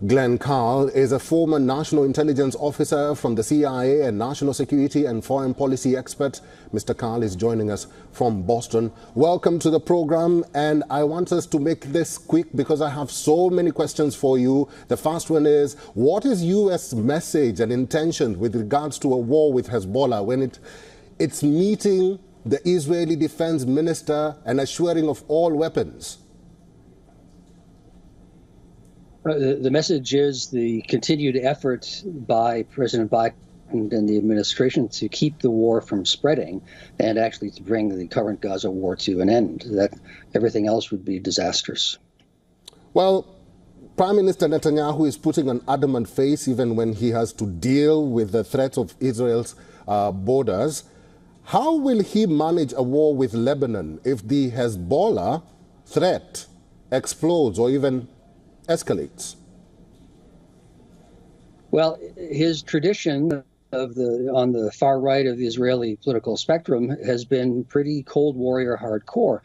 Glenn Carl is a former national intelligence officer from the CIA and national security and foreign policy expert. Mr. Carl is joining us from Boston. Welcome to the program, and I want us to make this quick because I have so many questions for you. The first one is, what is U.S. message and intention with regards to a war with Hezbollah when it's meeting the Israeli defense minister and assuring of all weapons? The message is the continued effort by President Biden and the administration to keep the war from spreading and actually to bring the current Gaza war to an end. That everything else would be disastrous. Well, Prime Minister Netanyahu is putting an adamant face even when he has to deal with the threat of Israel's borders. How will he manage a war with Lebanon if the Hezbollah threat explodes or even escalates? Well, his tradition on the far right of the Israeli political spectrum has been pretty Cold Warrior hardcore.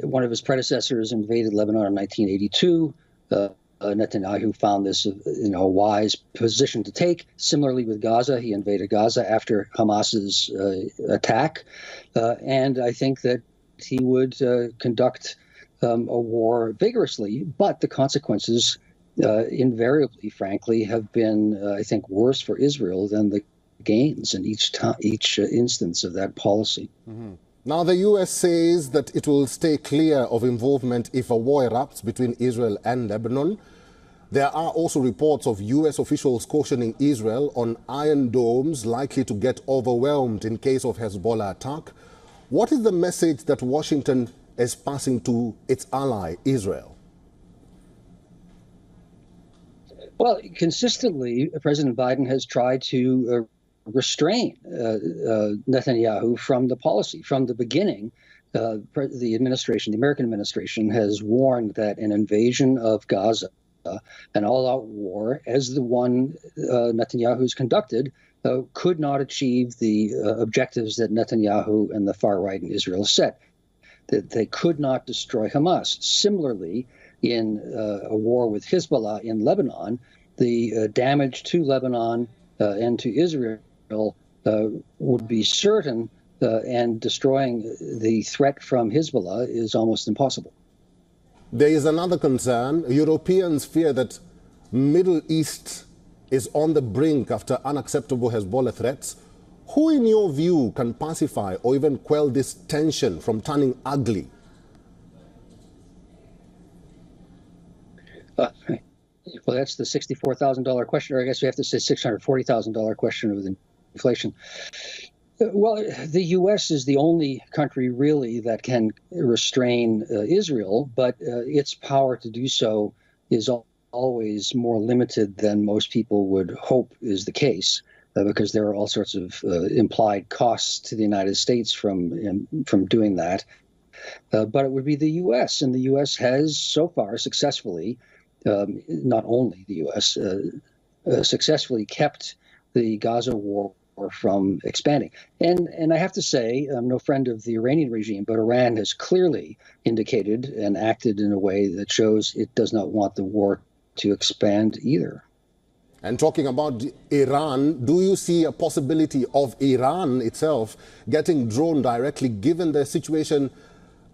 One of his predecessors invaded Lebanon in 1982. Netanyahu found this a wise position to take. Similarly with Gaza, he invaded Gaza after Hamas's attack. And I think that he would conduct a war vigorously, but the consequences invariably, frankly, have been, I think, worse for Israel than the gains in each instance of that policy. Mm-hmm. Now, the U.S. says that it will stay clear of involvement if a war erupts between Israel and Lebanon. There are also reports of U.S. officials cautioning Israel on iron domes likely to get overwhelmed in case of Hezbollah attack. What is the message that Washington is passing to its ally, Israel? Well, consistently, President Biden has tried to restrain Netanyahu from the policy. From the beginning, the American administration has warned that an invasion of Gaza, an all-out war, as the one Netanyahu's conducted, could not achieve the objectives that Netanyahu and the far right in Israel set. That they could not destroy Hamas. Similarly, in a war with Hezbollah in Lebanon, the damage to Lebanon and to Israel would be certain, and destroying the threat from Hezbollah is almost impossible. There is another concern. Europeans fear that Middle East is on the brink after unacceptable Hezbollah threats. Who, in your view, can pacify or even quell this tension from turning ugly? Well, that's the $64,000 question, or I guess we have to say $640,000 question with inflation. Well, the U.S. is the only country really that can restrain Israel, but its power to do so is always more limited than most people would hope is the case. Because there are all sorts of implied costs to the United States from doing that. But it would be the U.S., and the U.S. has so far successfully, not only the U.S., successfully kept the Gaza war from expanding. And I have to say, I'm no friend of the Iranian regime, but Iran has clearly indicated and acted in a way that shows it does not want the war to expand either. And talking about Iran, do you see a possibility of Iran itself getting drawn directly, given the situation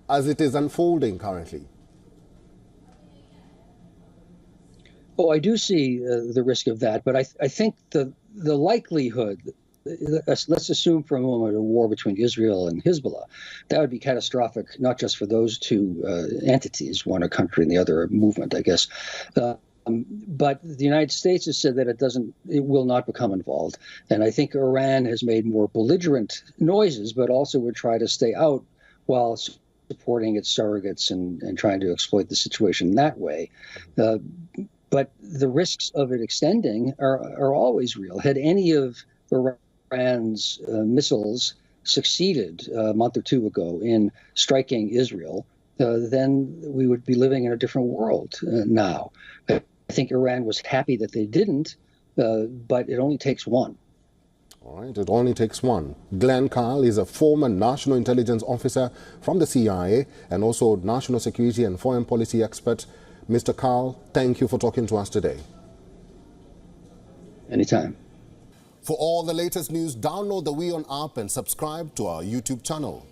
as it is unfolding currently? Oh, I do see the risk of that, but I think the likelihood, let's assume for a moment a war between Israel and Hezbollah, that would be catastrophic, not just for those two entities, one a country and the other a movement, I guess. But the United States has said that it will not become involved. And I think Iran has made more belligerent noises, but also would try to stay out while supporting its surrogates and trying to exploit the situation that way. But the risks of it extending are always real. Had any of Iran's missiles succeeded a month or two ago in striking Israel, then we would be living in a different world now. I think Iran was happy that they didn't, but it only takes one. All right, it only takes one. Glenn Carl is a former national intelligence officer from the CIA and also national security and foreign policy expert. Mr. Carl, thank you for talking to us today. Anytime. For all the latest news, download the WION app and subscribe to our YouTube channel.